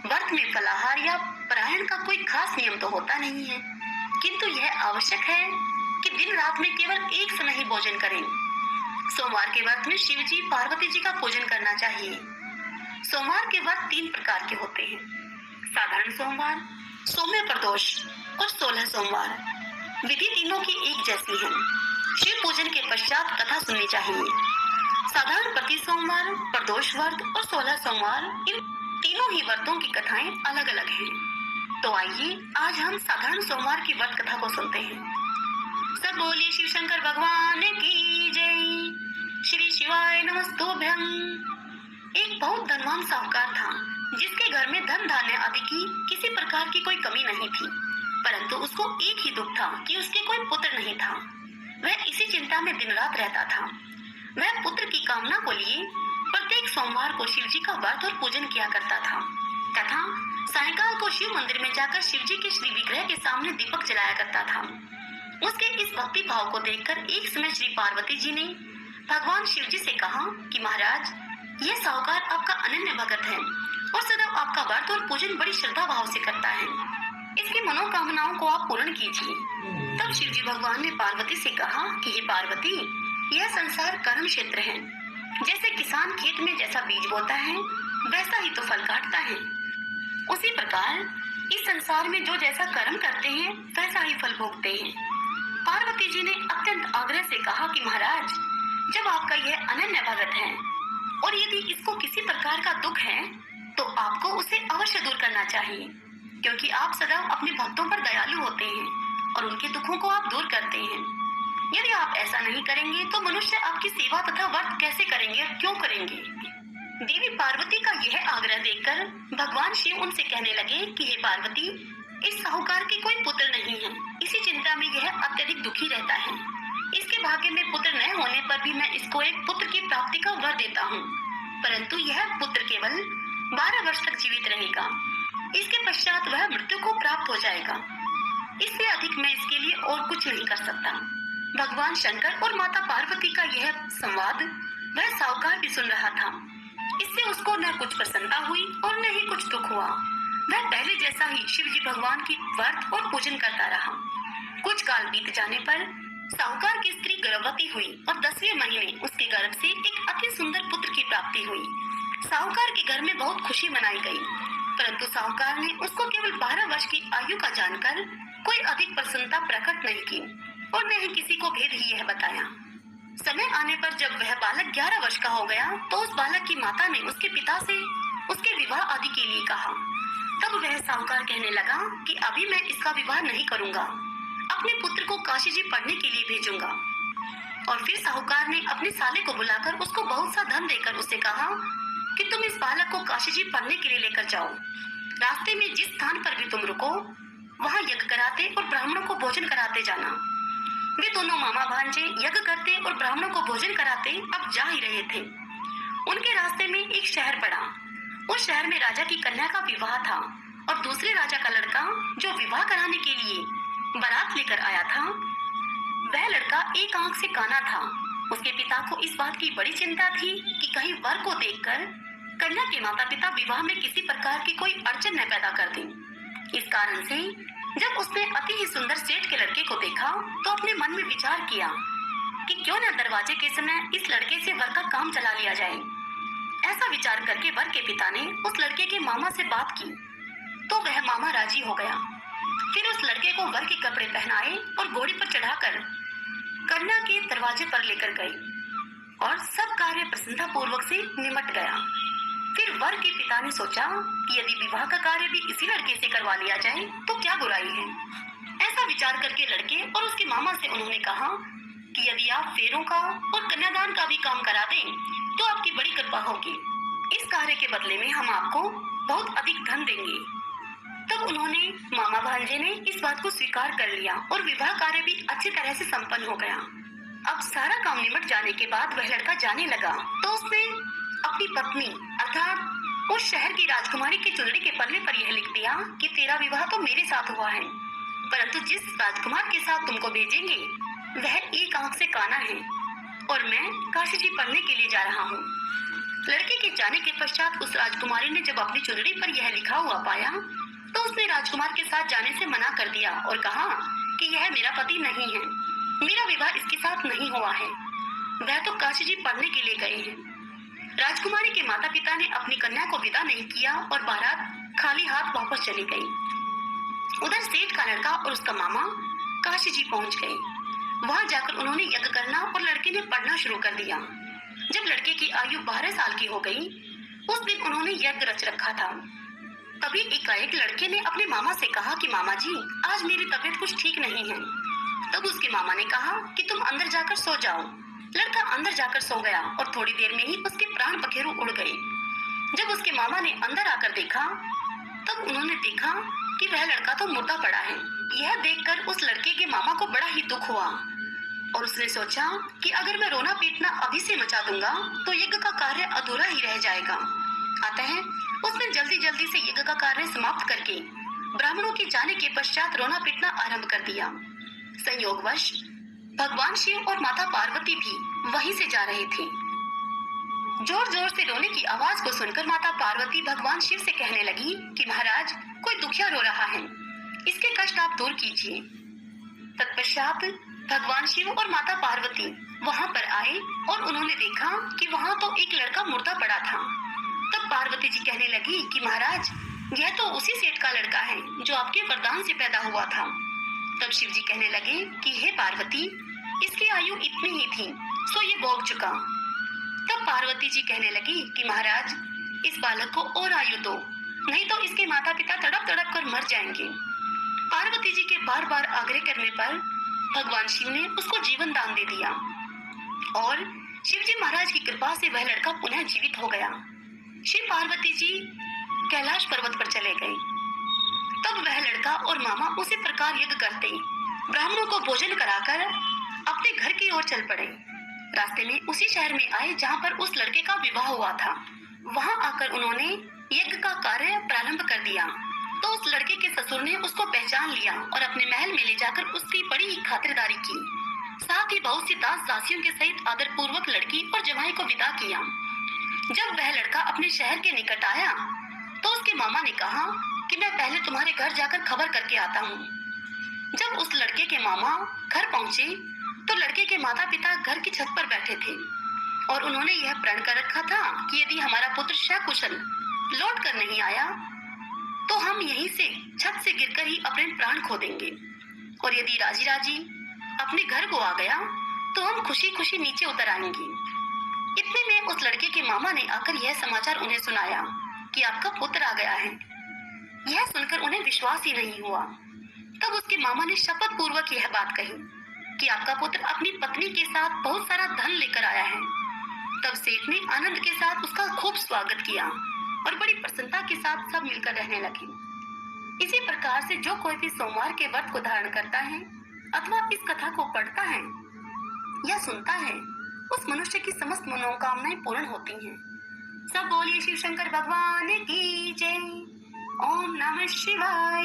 व्रत में फलाहार या पारायण का कोई खास नियम तो होता नहीं है, किंतु यह आवश्यक है कि दिन रात में केवल एक समय ही भोजन करें। सोमवार के व्रत में शिव जी पार्वती जी का पूजन करना चाहिए। सोमवार के व्रत 3 प्रकार के होते हैं: साधारण सोमवार, सौम्य प्रदोष और 16 सोमवार। विधि तीनों की एक जैसी है। शिव पूजन के पश्चात कथा सुननी चाहिए। साधारण प्रति सोमवार, प्रदोष व्रत और 16 सोमवार, इन तीनों ही व्रतों की कथाएं अलग अलग हैं। तो आइए आज हम साधारण सोमवार की व्रत कथा को सुनते हैं। सब बोलिए शिव शंकर भगवान की जय। श्री शिवाय नमस्तुभ्यं। एक बहुत धनवान साहूकार था, जिसके घर में धन धान्य आदि की किसी प्रकार की कोई कमी नहीं थी, परंतु उसको एक ही दुख था कि उसके कोई पुत्र नहीं था। वह इसी चिंता में दिन रात रहता था। वह पुत्र की कामना को लिए प्रत्येक सोमवार को शिव जी का व्रत और पूजन किया करता था तथा सायंकाल को शिव मंदिर में जाकर शिव जी के श्री विग्रह के सामने दीपक जलाया करता था। उसके इस भक्ति भाव को देखकर एक समय श्री पार्वती जी ने भगवान शिव जी से कहा कि महाराज, यह साहूकार आपका अनन्य भगत है और सदैव आपका व्रत और पूजन बड़ी श्रद्धा भाव से करता है। इसकी मनोकामनाओं को आप पूर्ण कीजिए। तब शिव जी भगवान ने पार्वती से कहा कि हे पार्वती, यह संसार कर्म क्षेत्र है। जैसे किसान खेत में जैसा बीज बोता है, वैसा ही तो फल काटता है। उसी प्रकार इस संसार में जो जैसा कर्म करते हैं, वैसा ही फल भोगते हैं। पार्वती जी ने अत्यंत आग्रह से कहा कि महाराज, जब आपका यह अनन्य भगत है और यदि इसको किसी प्रकार का दुख है, तो आपको उसे अवश्य दूर करना चाहिए, क्योंकि आप सदैव अपने भक्तों पर दयालु होते हैं और उनके दुखों को आप दूर करते हैं। यदि आप ऐसा नहीं करेंगे तो मनुष्य आपकी सेवा तथा व्रत कैसे करेंगे और क्यों करेंगे? देवी पार्वती का यह आग्रह देखकर भगवान शिव उनसे कहने लगे कि हे पार्वती, इस साहूकार के कोई पुत्र नहीं है। इसी चिंता में यह अत्यधिक दुखी रहता है। इसके भाग्य में पुत्र न होने पर भी मैं इसको एक पुत्र की प्राप्ति का वर देता हूँ, परंतु यह पुत्र केवल 12 वर्ष तक जीवित रहेगा। इसके पश्चात वह मृत्यु को प्राप्त हो जाएगा। इससे अधिक मैं इसके लिए और कुछ नहीं कर सकता। भगवान शंकर और माता पार्वती का यह संवाद वह साहूकार भी सुन रहा था। इससे उसको न कुछ प्रसन्नता हुई और न ही कुछ दुख हुआ। वह पहले जैसा ही शिव जी भगवान की व्रत और पूजन करता रहा। कुछ काल बीत जाने पर साहूकार की स्त्री गर्भवती हुई और 10वें महीने उसके गर्भ से एक अति सुंदर पुत्र की प्राप्ति हुई। साहूकार के घर में बहुत खुशी मनाई गई, परंतु साहूकार ने उसको केवल 12 वर्ष की आयु का जानकर कोई अधिक प्रसन्नता प्रकट नहीं की और न ही किसी को भेद ही यह बताया। समय आने पर जब वह बालक 11 वर्ष का हो गया, तो उस बालक की माता ने उसके पिता से उसके विवाह आदि के लिए कहा। तब वह साहूकार कहने लगा कि अभी मैं इसका विवाह नहीं करूंगा, अपने पुत्र को काशी जी पढ़ने के लिए भेजूंगा। और फिर साहूकार ने अपने साले को बुलाकर उसको बहुत सा धन देकर उससे कहा कि तुम इस बालक को काशी जी पढ़ने के लिए लेकर जाओ। रास्ते में जिस स्थान पर भी तुम रुको, वहाँ यज्ञ कराते और ब्राह्मणों को भोजन कराते जाना। वे दोनों मामा भांजे यज्ञ करते और ब्राह्मणों को भोजन कराते अब जा ही रहे थे। उनके रास्ते में एक शहर पड़ा। उस शहर में राजा की कन्या का विवाह था और दूसरे राजा का लड़का, जो विवाह कराने के लिए बारात लेकर आया था, वह लड़का एक आंख से काना था। उसके पिता को इस बात की बड़ी चिंता थी कि कहीं वर को देखकर कन्या के माता पिता विवाह में किसी प्रकार की कोई अड़चन न पैदा कर दें। इस कारण से जब उसने अति ही सुंदर सेठ के लड़के को देखा, तो अपने मन में विचार किया कि क्यों न दरवाजे के समय इस लड़के से वर का काम चला लिया जाए। ऐसा विचार करके वर के पिता ने उस लड़के के मामा से बात की, तो वह मामा राजी हो गया। फिर उस लड़के को वर के कपड़े पहनाए और घोड़ी पर चढ़ाकर कन्या के दरवाजे पर लेकर गए और सब कार्य प्रसन्नता पूर्वक से निमट गया। फिर वर के पिता ने सोचा कि यदि विवाह का कार्य भी इसी लड़के से करवा लिया जाए तो क्या बुराई है। ऐसा विचार करके लड़के और उसके मामा से उन्होंने कहा कि यदि आप फेरों का और कन्यादान का भी काम करा दें तो आपकी बड़ी कृपा होगी। इस कार्य के बदले में हम आपको बहुत अधिक धन देंगे। तब उन्होंने मामा भांजे ने इस बात को स्वीकार कर लिया और विवाह कार्य भी अच्छी तरह से संपन्न हो गया। अब सारा काम निमट जाने के बाद वह लड़का जाने लगा, तो उसने अपनी पत्नी अर्थात उस शहर की राजकुमारी के चुनरी के पल्ले पर यह लिख दिया कि तेरा विवाह तो मेरे साथ हुआ है, परंतु जिस राजकुमार के साथ तुमको भेजेंगे वह एक आंख से काना है और मैं काशी जी पढ़ने के लिए जा रहा हूँ। लड़के के जाने के पश्चात उस राजकुमारी ने जब अपनी चुनरी पर यह लिखा हुआ पाया तो उसने राजकुमार के साथ जाने से मना कर दिया और कहा कि यह मेरा पति नहीं है, मेरा विवाह इसके साथ नहीं हुआ है, वह तो काशी जी पढ़ने के लिए गए हैं। राजकुमारी के माता पिता ने अपनी कन्या को विदा नहीं किया और बारात खाली हाथ वापस चली गई। उधर सेठ का लड़का और उसका मामा काशी जी पहुंच गए। वहां जाकर उन्होंने यज्ञ करना और लड़के ने पढ़ना शुरू कर दिया। जब लड़के की आयु 12 साल की हो गई, उस दिन उन्होंने यज्ञ रच रखा था। तभी एकाएक लड़के ने अपने मामा से कहा कि मामा जी, आज मेरी तबीयत कुछ ठीक नहीं है। तब उसके मामा ने कहा कि तुम अंदर जाकर सो जाओ। लड़का अंदर जाकर सो गया और थोड़ी देर में ही उसके प्राण पखेरु उड़ गए। जब उसके मामा ने अंदर आकर देखा तब उन्होंने देखा कि वह लड़का तो मुर्दा पड़ा है। यह देखकर उस लड़के के मामा को बड़ा ही दुख हुआ और उसने सोचा कि अगर मैं रोना पीटना अभी से मचा दूंगा तो यज्ञ का कार्य अधूरा ही रह जाएगा। अतः उसने जल्दी जल्दी से यज्ञ का कार्य समाप्त करके ब्राह्मणों के जाने के पश्चात रोना पीटना आरंभ कर दिया। संयोगवश भगवान शिव और माता पार्वती भी वहीं से जा रहे थे। जोर जोर से रोने की आवाज को सुनकर माता पार्वती भगवान शिव से कहने लगी कि महाराज, कोई दुखिया रो रहा है, इसके कष्ट आप दूर कीजिए। तत्पश्चात भगवान शिव और माता पार्वती वहां पर आए और उन्होंने देखा कि वहां तो एक लड़का मुर्दा पड़ा था। तब पार्वती जी कहने लगी कि महाराज, यह तो उसी सेठ का लड़का है जो आपके वरदान से पैदा हुआ था। तब शिव जी कहने लगे कि हे पार्वती, इसकी आयु इतनी ही थी, सो ये भोग चुका। तब पार्वती जी कहने लगी कि महाराज, इस बालक को और आयु दो, नहीं तो इसके माता पिता तड़प तड़प कर मर जाएंगे। पार्वती जी के बार बार आग्रह करने पर भगवान शिव ने उसको जीवन दान दे दिया और शिवजी महाराज की कृपा से वह लड़का पुनः जीवित हो गया। शिव पार्वती जी कैलाश पर्वत पर चले गए। तब वह लड़का और मामा उसी प्रकार यज्ञ करते ब्राह्मणों को भोजन कराकर अपने घर की ओर चल पड़े। रास्ते में उसी शहर में आए जहाँ पर उस लड़के का विवाह हुआ था। वहां आकर उन्होंने यज्ञ का कार्य प्रारंभ कर दिया तो उस लड़के के ससुर ने उसको पहचान लिया और अपने महल में ले जाकर उसकी बड़ी ही खातिरदारी की। साथ ही बहुत सी दास दासियों के सहित आदर पूर्वक लड़की और जवाई को विदा किया। जब वह लड़का अपने शहर के निकट आया तो उसके मामा ने कहा कि मैं पहले तुम्हारे घर जाकर खबर करके आता हूँ। जब उस लड़के के मामा घर पहुँचे तो लड़के के माता पिता घर की छत पर बैठे थे और उन्होंने यह प्रण कर रखा था कि यदि हमारा पुत्र सकुशल लौट कर नहीं आया तो हम यहीं से छत से गिरकर ही अपने प्राण खो देंगे, और यदि राजी राजी अपने घर को आ गया तो हम खुशी खुशी नीचे उतर आएंगे। इतने में उस लड़के के मामा ने आकर यह समाचार उन्हें सुनाया कि आपका पुत्र आ गया है। यह सुनकर उन्हें विश्वास ही नहीं हुआ। तब उसके मामा ने शपथ पूर्वक यह बात कही कि आपका पुत्र अपनी पत्नी के साथ बहुत सारा धन लेकर आया है। तब सेठ ने आनंद के साथ उसका खूब स्वागत किया और बड़ी प्रसन्नता के साथ सब मिलकर रहने लगे। इसी प्रकार से जो कोई भी सोमवार के व्रत को धारण करता है अथवा इस कथा को पढ़ता है या सुनता है, उस मनुष्य की समस्त मनोकामनाएं पूर्ण होती हैं। सब बोलिए शिव शंकर भगवान की जय। ओम नमः शिवाय।